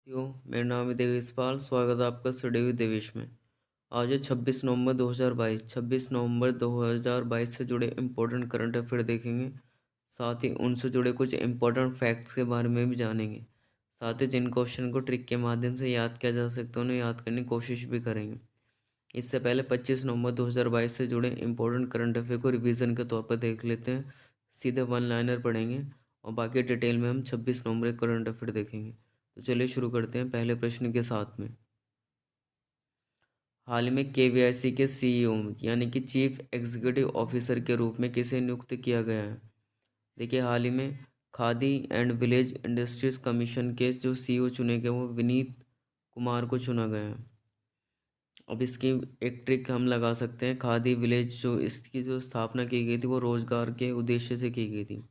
मेरा नाम है देवेश पाल। स्वागत है आपका स्टडी विद देवेश में। आज है 26 नवंबर 2022। 26 नवंबर 2022 से जुड़े इम्पोर्टेंट करंट अफेयर देखेंगे। साथ ही उनसे जुड़े कुछ इम्पोर्टेंट फैक्ट्स के बारे में भी जानेंगे। साथ ही जिन क्वेश्चन को ट्रिक के माध्यम से याद किया जा सकता है उन्हें याद करने की कोशिश भी करेंगे। इससे पहले 25 नवंबर 2022 से जुड़े इम्पोर्टेंट करंट अफेयर को रिवीजन के तौर पर देख लेते हैं। सीधे वन लाइनर पढ़ेंगे और बाकी डिटेल में हम 26 नवंबर करंट अफेयर देखेंगे। तो चलिए शुरू करते हैं पहले प्रश्न के साथ में। हाल ही में केवीआईसी के सीईओ यानी कि चीफ एग्जीक्यूटिव ऑफिसर के रूप में किसे नियुक्त किया गया है? देखिए, हाल ही में khadi and village industries commission के जो सीईओ चुने गए वो विनीत कुमार को चुना गया है। अब इसकी एक ट्रिक हम लगा सकते हैं। खादी विलेज जो इसकी जो स्थापना की गई थी वो रोजगार के उद्देश्य से की गई थी।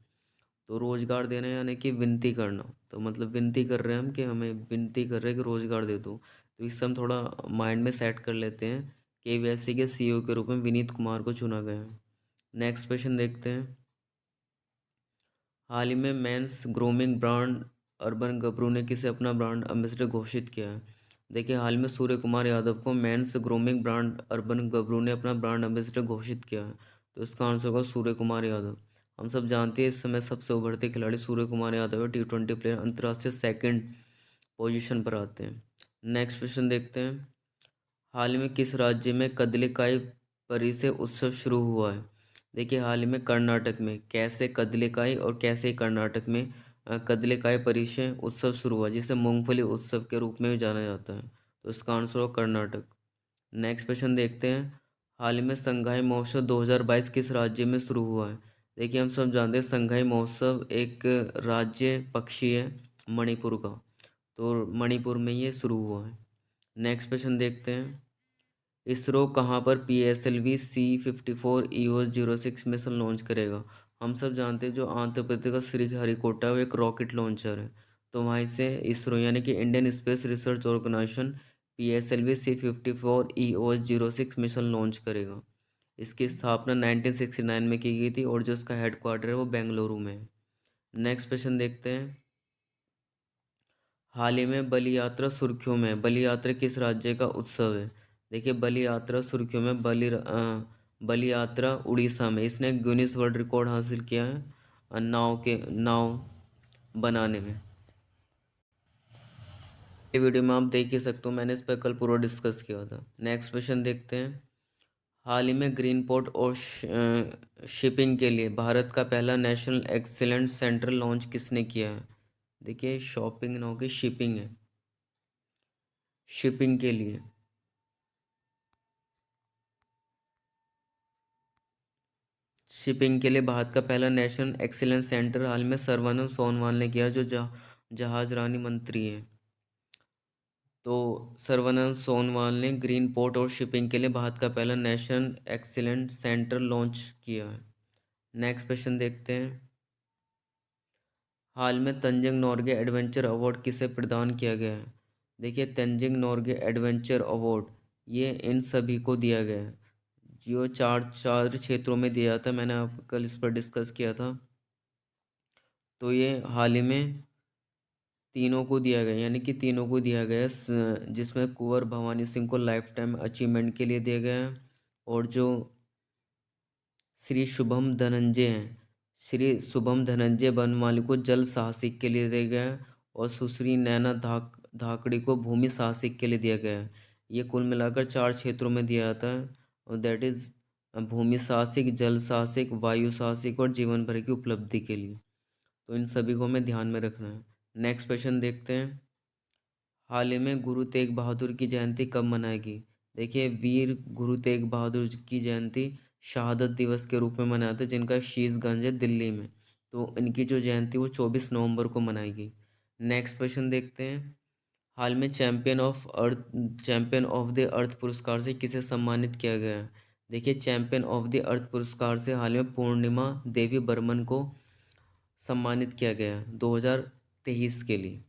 तो रोजगार देना यानी कि विनती करना, तो मतलब विनती कर रहे हैं हम कि हमें विनती कर रहे हैं कि रोजगार दे दो। तो इससे हम थोड़ा माइंड में सेट कर लेते हैं। केवीआईसी के सीईओ के रूप में विनीत कुमार को चुना गया है। नेक्स्ट क्वेश्चन देखते हैं। हाल ही में मेंस ग्रूमिंग ब्रांड अर्बन गबरू ने किसे अपना ब्रांड एम्बेसडर घोषित किया है? देखिए, हाल में सूर्य कुमार यादव को मेंस ग्रूमिंग ब्रांड अर्बन गबरू ने अपना ब्रांड एम्बेसडर घोषित किया है। तो इसका आंसर होगा सूर्य कुमार यादव। हम सब जानते हैं इस समय सबसे उभरते खिलाड़ी सूर्य कुमार यादव है। T20 प्लेयर अंतर्राष्ट्रीय सेकंड पोजीशन पर आते हैं। नेक्स्ट क्वेश्चन देखते हैं। हाल ही में किस राज्य में कदलीकाई परिसे उत्सव शुरू हुआ है? देखिए, हाल ही में कर्नाटक में कैसे कदलीकाई और कैसे कर्नाटक में कदलीकाई परिचय उत्सव शुरू हुआ, जिसे मूंगफली उत्सव के रूप में भी जाना जाता है। तो इसका आंसर हो कर्नाटक। नेक्स्ट क्वेश्चन देखते हैं। हाल ही में संघाई महोत्सव 2022 किस राज्य में शुरू हुआ है? देखिए, हम सब जानते हैं संघाई महोत्सव एक राज्य पक्षी है मणिपुर का। तो मणिपुर में ये शुरू हुआ है। नेक्स्ट क्वेश्चन देखते हैं। इसरो कहाँ पर PSLV C-54 EOS-06 mission launch करेगा? हम सब जानते हैं जो आंध्र प्रदेश का श्रीहरिकोटा है वो एक रॉकेट लॉन्चर है। तो वहीं से इसरो यानी कि Indian space research organisation PSLV C-54 EOS-06 mission launch करेगा। इसकी स्थापना 1969 में की गई थी और जो इसका हेडक्वार्टर है वो बेंगलुरु में है। नेक्स्ट क्वेश्चन देखते हैं। हाल ही में बलि यात्रा सुर्खियों में है। बलि यात्रा किस राज्य का उत्सव है? देखिए, बलि यात्रा सुर्खियों में बलि यात्रा उड़ीसा में। इसने गिनीज वर्ल्ड रिकॉर्ड हासिल किया है नाव बनाने में। ये वीडियो में आप देख ही सकते हो, मैंने इस पर कल पूरा डिस्कस किया था। नेक्स्ट क्वेश्चन देखते हैं। हाल ही में ग्रीन पोर्ट और शिपिंग के लिए भारत का पहला नेशनल एक्सीलेंस सेंटर लॉन्च किसने किया है? देखिए, शॉपिंग ना होगी, शिपिंग है। शिपिंग के लिए भारत का पहला नेशनल एक्सीलेंस सेंटर हाल में सर्बानंद सोनोवाल ने किया, जो जहाजरानी मंत्री हैं। तो सर्बानंद सोनोवाल ने ग्रीन पोर्ट और शिपिंग के लिए भारत का पहला नेशनल एक्सीलेंस सेंटर लॉन्च किया है। नेक्स्ट क्वेश्चन देखते हैं। हाल में तंजंग नोर्गे एडवेंचर अवार्ड किसे प्रदान किया गया है? देखिए, तंजंग नोर्गे एडवेंचर अवार्ड ये इन सभी को दिया गया है जो चार चार क्षेत्रों में दिया जाता है। मैंने आप कल इस पर डिस्कस किया था। तो ये हाल ही में तीनों को दिया गया, यानी कि तीनों को दिया गया है, जिसमें कुंवर भवानी सिंह को लाइफ टाइम अचीवमेंट के लिए दिया गया है। और जो श्री शुभम धनंजय हैं, श्री शुभम धनंजय बनवाली को जल साहसिक के लिए दिया गया है। और सुश्री नैना धाकड़ी को भूमि साहसिक के लिए दिया गया है। ये कुल मिलाकर चार क्षेत्रों में दिया जाता है, और दैट इज़ भूमि साहसिक, जल साहसिक, वायु साहसिक और जीवन भर की उपलब्धि के लिए। तो इन सभी को हमें ध्यान में रखना है। नेक्स्ट क्वेश्चन देखते हैं। हाल ही में गुरु तेग बहादुर की जयंती कब मनाएगी? देखिए, वीर गुरु तेग बहादुर की जयंती शहादत दिवस के रूप में मनाते हैं, जिनका शीशगंज है दिल्ली में। तो इनकी जो जयंती वो 24 नवंबर को मनाएगी। नेक्स्ट क्वेश्चन देखते हैं। हाल में चैंपियन ऑफ द अर्थ पुरस्कार से किसे सम्मानित किया गया है? देखिए, चैंपियन ऑफ द अर्थ पुरस्कार से हाल में पूर्णिमा देवी बर्मन को सम्मानित किया गया 2023 के लिए।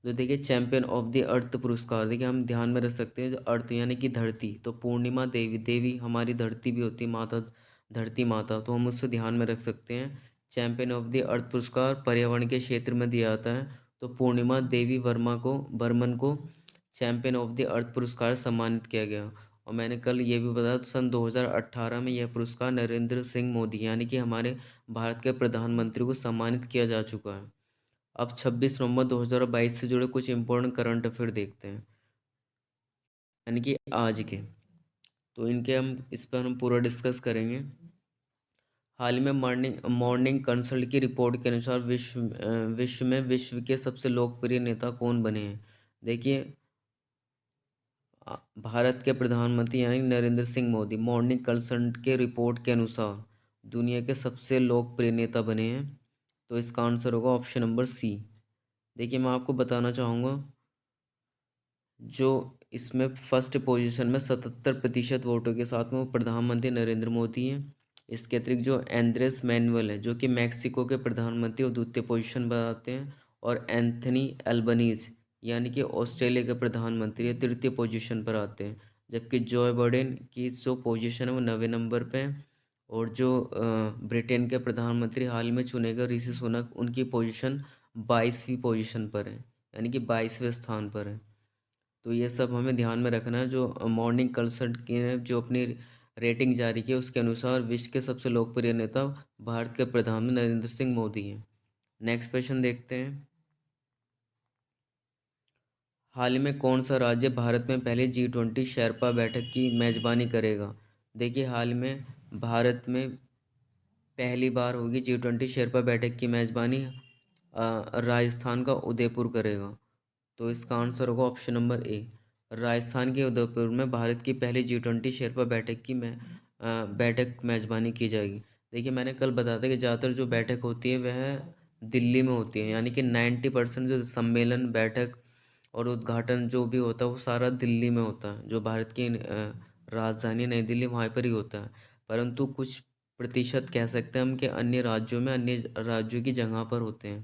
तो देखिए, चैंपियन ऑफ द अर्थ पुरस्कार, देखिए हम ध्यान में रख सकते हैं जो अर्थ यानी कि धरती, तो पूर्णिमा देवी, देवी हमारी धरती भी होती है, माता धरती माता, तो हम उससे ध्यान में रख सकते हैं। चैंपियन ऑफ द अर्थ पुरस्कार पर्यावरण के क्षेत्र में दिया जाता है। तो पूर्णिमा देवी बर्मन को चैंपियन ऑफ द अर्थ पुरस्कार से सम्मानित किया गया। और मैंने कल ये भी बताया, सन 2018 में यह पुरस्कार नरेंद्र सिंह मोदी यानी कि हमारे भारत के प्रधानमंत्री को सम्मानित किया जा चुका है। अब 26 नवंबर 2022 से जुड़े कुछ इंपॉर्टेंट करंट अफेयर देखते हैं, यानी कि आज के। तो इनके हम इस पर हम पूरा डिस्कस करेंगे। हाल ही में मॉर्निंग मॉर्निंग कंसल्ट की रिपोर्ट के अनुसार विश्व के सबसे लोकप्रिय नेता कौन बने हैं। देखिए, भारत के प्रधानमंत्री यानी नरेंद्र सिंह मोदी मॉर्निंग कंसल्ट के रिपोर्ट के अनुसार दुनिया के सबसे लोकप्रिय नेता बने हैं। तो इसका आंसर होगा ऑप्शन नंबर सी। देखिए, मैं आपको बताना चाहूँगा, जो इसमें फर्स्ट पोजीशन में 77% वोटों के साथ में वो प्रधानमंत्री नरेंद्र मोदी हैं। इसके अतिरिक्त जो एंड्रेस मैनुअल है, जो कि मैक्सिको के प्रधानमंत्री, और द्वितीय पोजीशन पर आते हैं। और एंथनी एल्बनीज यानी कि ऑस्ट्रेलिया के प्रधानमंत्री, ये तृतीय पोजीशन पर आते हैं। जबकि जो बाइडेन की जो पोजीशन है वो 9वें नंबर पे है। और जो ब्रिटेन के प्रधानमंत्री हाल में चुने गए ऋषि सुनक, उनकी पोजीशन 22वीं पोजीशन पर है, यानी कि 22वें स्थान पर है। तो ये सब हमें ध्यान में रखना है। जो मॉर्निंग कंसल्ट की ने जो अपनी रेटिंग जारी की, उसके अनुसार विश्व के सबसे लोकप्रिय नेता भारत के प्रधानमंत्री नरेंद्र सिंह मोदी हैं। नेक्स्ट क्वेश्चन देखते हैं। हाल ही में कौन सा राज्य भारत में पहले G20 शेरपा बैठक की मेजबानी करेगा। देखिए, हाल में भारत में पहली बार होगी G20 शेरपा बैठक की मेजबानी राजस्थान का उदयपुर करेगा। तो इसका आंसर होगा ऑप्शन नंबर ए। राजस्थान के उदयपुर में भारत की पहली G20 शेरपा बैठक की बैठक मेजबानी की जाएगी। देखिए, मैंने कल बताया था कि ज़्यादातर जो बैठक होती है वह दिल्ली में होती है, यानी कि 90% जो सम्मेलन, बैठक और उद्घाटन जो भी होता है वो सारा दिल्ली में होता है। जो भारत की राजधानी नई दिल्ली, वहाँ पर ही होता है। परंतु कुछ प्रतिशत कह सकते हैं हम कि अन्य राज्यों में, अन्य राज्यों की जगह पर होते हैं।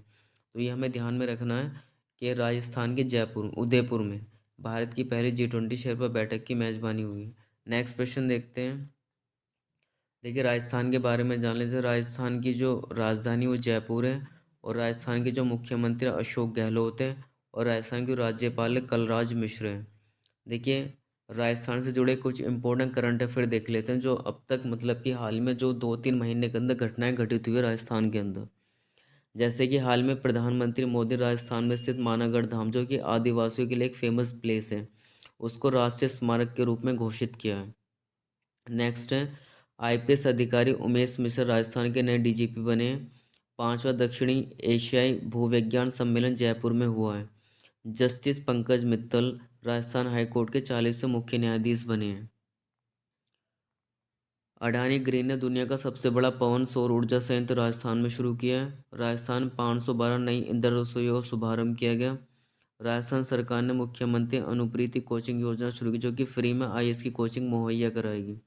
तो ये हमें ध्यान में रखना है कि राजस्थान के जयपुर उदयपुर में भारत की पहली G20 शेरपा बैठक की मेजबानी हुई। नेक्स्ट क्वेश्चन देखते हैं। देखिए, राजस्थान के बारे में जान लेते हैं। राजस्थान की जो राजधानी वो जयपुर है। और राजस्थान के जो मुख्यमंत्री अशोक गहलोत हैं। और राजस्थान के राज्यपाल कलराज मिश्र हैं। देखिए, राजस्थान से जुड़े कुछ इंपॉर्टेंट करंट अफेयर देख लेते हैं, जो अब तक मतलब कि हाल में जो 2-3 महीने के अंदर घटनाएं घटित हुई है राजस्थान के अंदर। जैसे कि हाल में प्रधानमंत्री मोदी राजस्थान में स्थित मानागढ़ धाम, जो कि आदिवासियों के लिए एक फेमस प्लेस है, उसको राष्ट्रीय स्मारक के रूप में घोषित किया है। नेक्स्ट है, आईपीएस अधिकारी उमेश मिश्र राजस्थान के नए डीजीपी बने हैं। 5वां दक्षिणी एशियाई भूविज्ञान सम्मेलन जयपुर में हुआ है। जस्टिस पंकज मित्तल राजस्थान हाईकोर्ट के 40वें मुख्य न्यायाधीश बने हैं। अडानी ग्रीन ने दुनिया का सबसे बड़ा पवन सौर ऊर्जा संयंत्र राजस्थान में शुरू किया है। राजस्थान 512 नई इंदिरा रसोई का शुभारंभ किया गया। राजस्थान सरकार ने मुख्यमंत्री अनुप्रीति कोचिंग योजना शुरू की, जो कि फ्री में आईएएस की कोचिंग मुहैया कराएगी।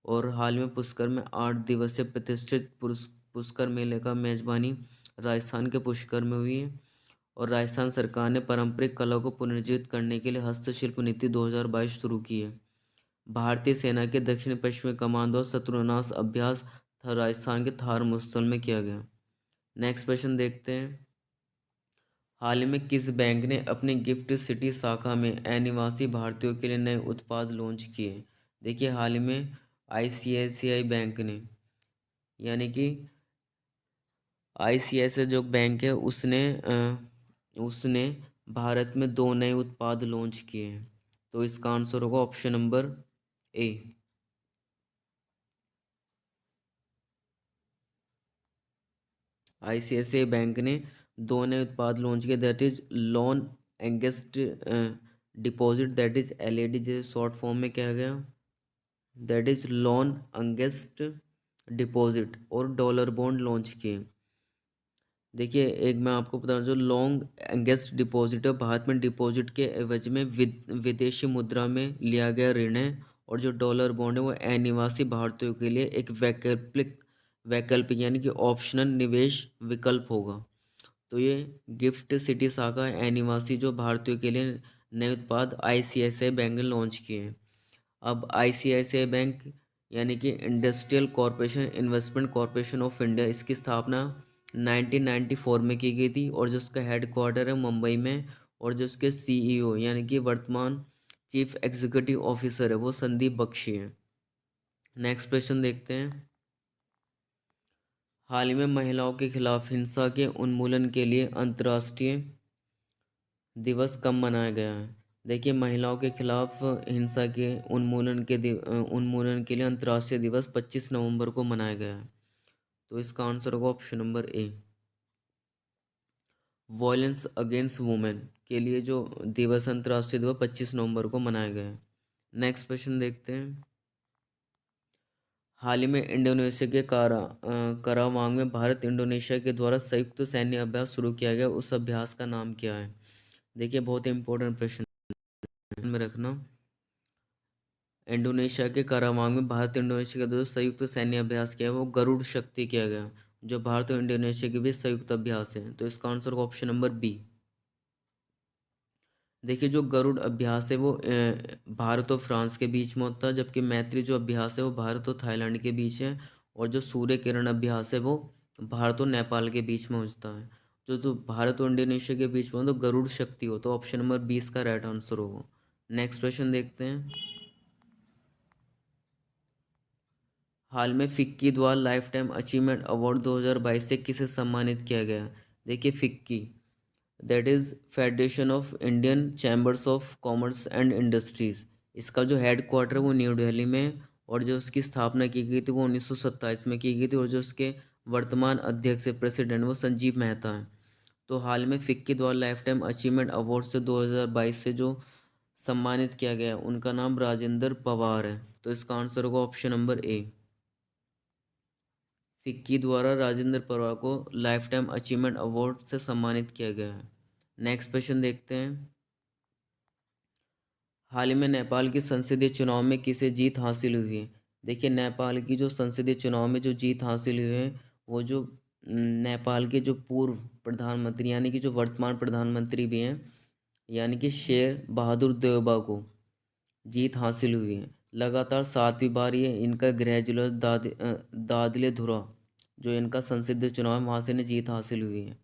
और हाल में पुष्कर में 8 दिवसीय प्रतिष्ठित पुष्कर मेले का मेजबानी राजस्थान के पुष्कर में हुई है। और राजस्थान सरकार ने पारंपरिक कला को पुनर्जीवित करने के लिए हस्तशिल्प नीति 2022 शुरू की है। भारतीय सेना के दक्षिण पश्चिमी कमांडो शत्रुनाश अभ्यास था राजस्थान के थार मुस्तल में किया गया। नेक्स्ट क्वेश्चन देखते हैं। हाल ही में किस बैंक ने अपनी गिफ्ट सिटी शाखा में अनिवासी भारतीयों के लिए नए उत्पाद लॉन्च किए। देखिए, हाल ही में आईसीआईसीआई बैंक ने, यानी कि आईसीआईसीआई जो बैंक है, उसने भारत में 2 नए उत्पाद लॉन्च किए हैं। तो इसका आंसर होगा option number A. ICICI bank ने 2 नए उत्पाद लॉन्च किए, that is loan against deposit, that is LAD, जैसे शॉर्ट फॉर्म में क्या गया, that is loan against deposit, और डॉलर बॉन्ड लॉन्च किए। देखिए, एक मैं आपको बता दूं, जो लॉन्ग अगेंस्ट डिपॉजिट है, भारत में डिपॉजिट के एवज में विदेशी मुद्रा में लिया गया ऋण है। और जो डॉलर बॉन्ड है वो अनिवासी भारतीयों के लिए एक वैकल्पिक यानी कि ऑप्शनल निवेश विकल्प होगा। तो ये गिफ्ट सिटी शाखा अनिवासी जो भारतीयों के लिए नए उत्पाद आईसीआईसीआई बैंक ने लॉन्च किए हैं। अब आईसीआईसीआई बैंक यानी कि industrial corporation investment corporation of India, इसकी स्थापना 1994 में की गई थी, और जो उसका हेड क्वार्टर है मुंबई में, और जो उसके सीईओ यानी कि वर्तमान चीफ एग्जीक्यूटिव ऑफिसर है वो संदीप बख्शी हैं। नेक्स्ट क्वेश्चन देखते हैं। हाल ही में महिलाओं के खिलाफ हिंसा के उन्मूलन के लिए अंतर्राष्ट्रीय दिवस कब मनाया गया है? देखिए, महिलाओं के खिलाफ हिंसा के उन्मूलन के लिए अंतर्राष्ट्रीय दिवस 25 नवंबर को मनाया गया है। तो इसका आंसर होगा ऑप्शन नंबर ए। वॉयलेंस अगेंस्ट वुमेन के लिए जो दिवस अंतर्राष्ट्रीय दिवस 25 नवंबर को मनाया गया है। नेक्स्ट क्वेश्चन देखते हैं। हाल ही में इंडोनेशिया के करावांग में भारत इंडोनेशिया के द्वारा संयुक्त सैन्य अभ्यास शुरू किया गया, उस अभ्यास का नाम क्या है? देखिए, बहुत इंपॉर्टेंट प्रश्न में रखना। इंडोनेशिया के करावांग में भारत इंडोनेशिया के द्वारा संयुक्त सैन्य अभ्यास किया है, वो गरुड़ शक्ति किया गया, जो भारत और इंडोनेशिया के बीच संयुक्त अभ्यास है। तो इसका आंसर होगा ऑप्शन नंबर बी। देखिए, जो गरुड़ अभ्यास है वो भारत और फ्रांस के बीच में होता है, जबकि मैत्री जो अभ्यास है वो भारत और थाईलैंड के बीच है, और जो सूर्य किरण अभ्यास है वो भारत और नेपाल के बीच में होता है। जो भारत और इंडोनेशिया के बीच में हो तो गरुड़ शक्ति हो, तो ऑप्शन नंबर 20 का राइट आंसर होगा। नेक्स्ट क्वेश्चन देखते हैं। हाल में फिक्की द्वारा लाइफ टाइम अचीवमेंट अवार्ड 2022 से किसे सम्मानित किया गया? देखिए, FICCI that is federation of Indian chambers of commerce and industries. इसका जो हेड क्वार्टर है वो न्यू दिल्ली में है, और जो उसकी स्थापना की गई थी वो 1927 में की गई थी, और जो उसके वर्तमान अध्यक्ष है प्रेसिडेंट वो संजीव मेहता हैं। तो हाल में फिक्की द्वारा लाइफ टाइम अचीवमेंट अवार्ड से 2022 से जो सम्मानित किया गया उनका नाम राजेंद्र पवार है। तो इसका आंसर होगा ऑप्शन नंबर ए। फिक्की द्वारा राजेंद्र पवार को लाइफ टाइम अचीवमेंट अवार्ड से सम्मानित किया गया है। नेक्स्ट क्वेश्चन देखते हैं। हाल ही में नेपाल के संसदीय चुनाव में किसे जीत हासिल हुई है? देखिए, नेपाल की जो संसदीय चुनाव में जो जीत हासिल हुई है वो जो नेपाल के जो पूर्व प्रधानमंत्री यानी कि जो वर्तमान प्रधानमंत्री भी हैं, यानी कि शेर बहादुर देउबा को जीत हासिल हुई है। लगातार 7वीं बार ये इनका गृह जिला दादले धुरा जो इनका संसदीय चुनाव है वहाँ से इन्हें जीत हासिल हुई है।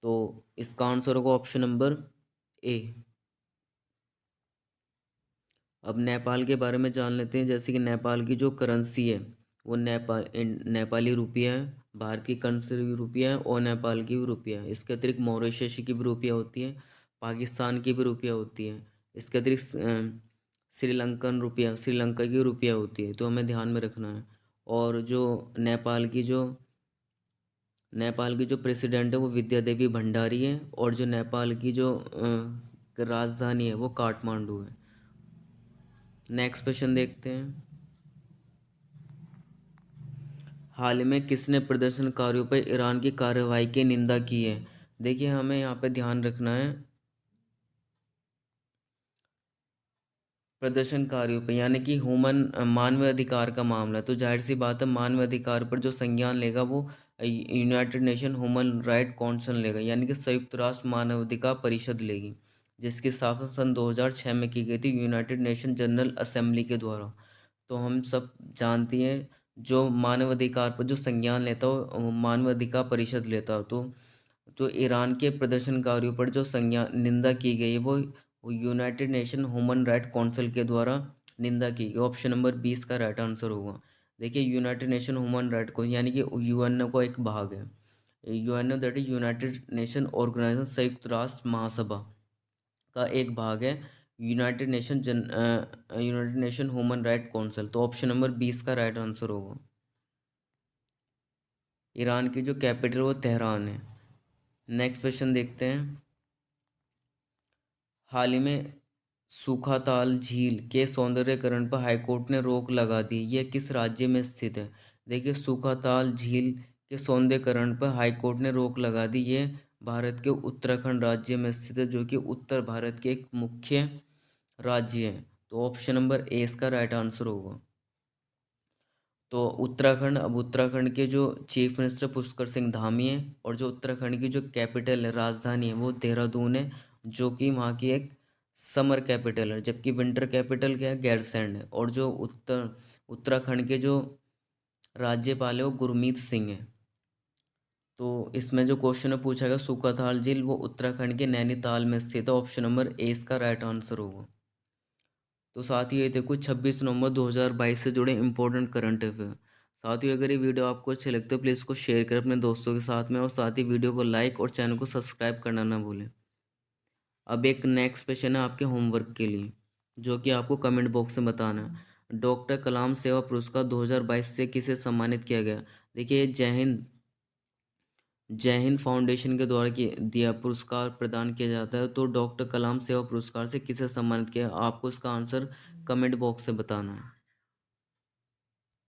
तो इसका आंसर होगा ऑप्शन नंबर ए। अब नेपाल के बारे में जान लेते हैं। जैसे कि नेपाल की जो करेंसी है वो नेपाली रुपया है, भारत की करेंसी भी रुपया है, और नेपाल की भी रुपया है। इसके अतिरिक्त मॉरिशस की भी रुपया होती है, पाकिस्तान की भी रुपया होती है। इसके अतिरिक्त श्रीलंका की रुपया होती है, तो हमें ध्यान में रखना है। और जो नेपाल की जो प्रेसिडेंट है वो विद्या देवी भंडारी है, और जो नेपाल की जो राजधानी है वो काठमांडू है। नेक्स्ट क्वेश्चन देखते हैं। हाल ही में किसने प्रदर्शनकारियों पर ईरान की कार्रवाई की निंदा की है? देखिए, हमें यहाँ पे ध्यान रखना है प्रदर्शनकारियों पे, यानी कि मानव अधिकार का मामला है, तो जाहिर सी बात है मानव अधिकार पर जो संज्ञान लेगा वो United nation human right council लेगा, यानी कि संयुक्त राष्ट्र मानवाधिकार परिषद लेगी, जिसकी स्थापना सन 2006 में की गई थी यूनाइटेड नेशन जनरल असेंबली के द्वारा। तो हम सब जानते हैं जो मानवाधिकार पर जो संज्ञान लेता हो वो मानवाधिकार परिषद लेता हो। तो जो ईरान के प्रदर्शनकारियों पर जो संज्ञान निंदा की गई है वो United nation human right council के द्वारा निंदा की गई। ऑप्शन नंबर 20 का राइट आंसर होगा। देखिए, यूनाइटेड नेशन ह्यूमन राइट को यानी कि यूएनओ का एक भाग है। UNO that is united nation organisation, संयुक्त राष्ट्र महासभा का एक भाग है united nation human right council. तो ऑप्शन नंबर 20 का राइट आंसर होगा। ईरान की जो कैपिटल वो तेहरान है। नेक्स्ट क्वेश्चन देखते हैं। हाल ही में सूखाताल झील के सौंदर्यीकरण पर हाईकोर्ट ने रोक लगा दी, यह किस राज्य में स्थित है? देखिए, सूखाताल झील के सौंदर्यीकरण पर हाईकोर्ट ने रोक लगा दी, यह भारत के उत्तराखंड राज्य में स्थित है, जो कि उत्तर भारत के एक मुख्य राज्य है। तो ऑप्शन नंबर ए इसका राइट आंसर होगा। तो उत्तराखंड, अब उत्तराखंड के जो चीफ मिनिस्टर पुष्कर सिंह धामी हैं, और जो उत्तराखंड की जो कैपिटल है, राजधानी है, वो देहरादून है, जो कि वहाँ की एक समर कैपिटल है, जबकि विंटर कैपिटल क्या है, गैरसैंड है। और जो उत्तराखंड के जो राज्यपाल है वो गुरमीत सिंह है। तो इसमें जो क्वेश्चन है पूछा गया, सूखाताल झील वो उत्तराखंड के नैनीताल में स्थित है। ऑप्शन नंबर ए इसका राइट आंसर होगा। तो साथ ही ये थे कुछ 26 नवंबर 2022 से जुड़े इंपॉर्टेंट करंट अफेयर। साथियों अगर ये वीडियो आपको अच्छी लगती है प्लीज़ इसको शेयर करें अपने दोस्तों के साथ में, और साथ ही वीडियो को लाइक और चैनल को सब्सक्राइब करना ना भूलें। अब एक नेक्स्ट क्वेश्चन है आपके होमवर्क के लिए, जो कि आपको कमेंट बॉक्स में बताना है। डॉक्टर कलाम सेवा पुरस्कार 2022 से किसे सम्मानित किया गया? देखिए जय हिंद फाउंडेशन के द्वारा दिया पुरस्कार प्रदान किया जाता है। तो डॉक्टर कलाम सेवा पुरस्कार से किसे सम्मानित किया, आपको इसका आंसर कमेंट बॉक्स से बताना है।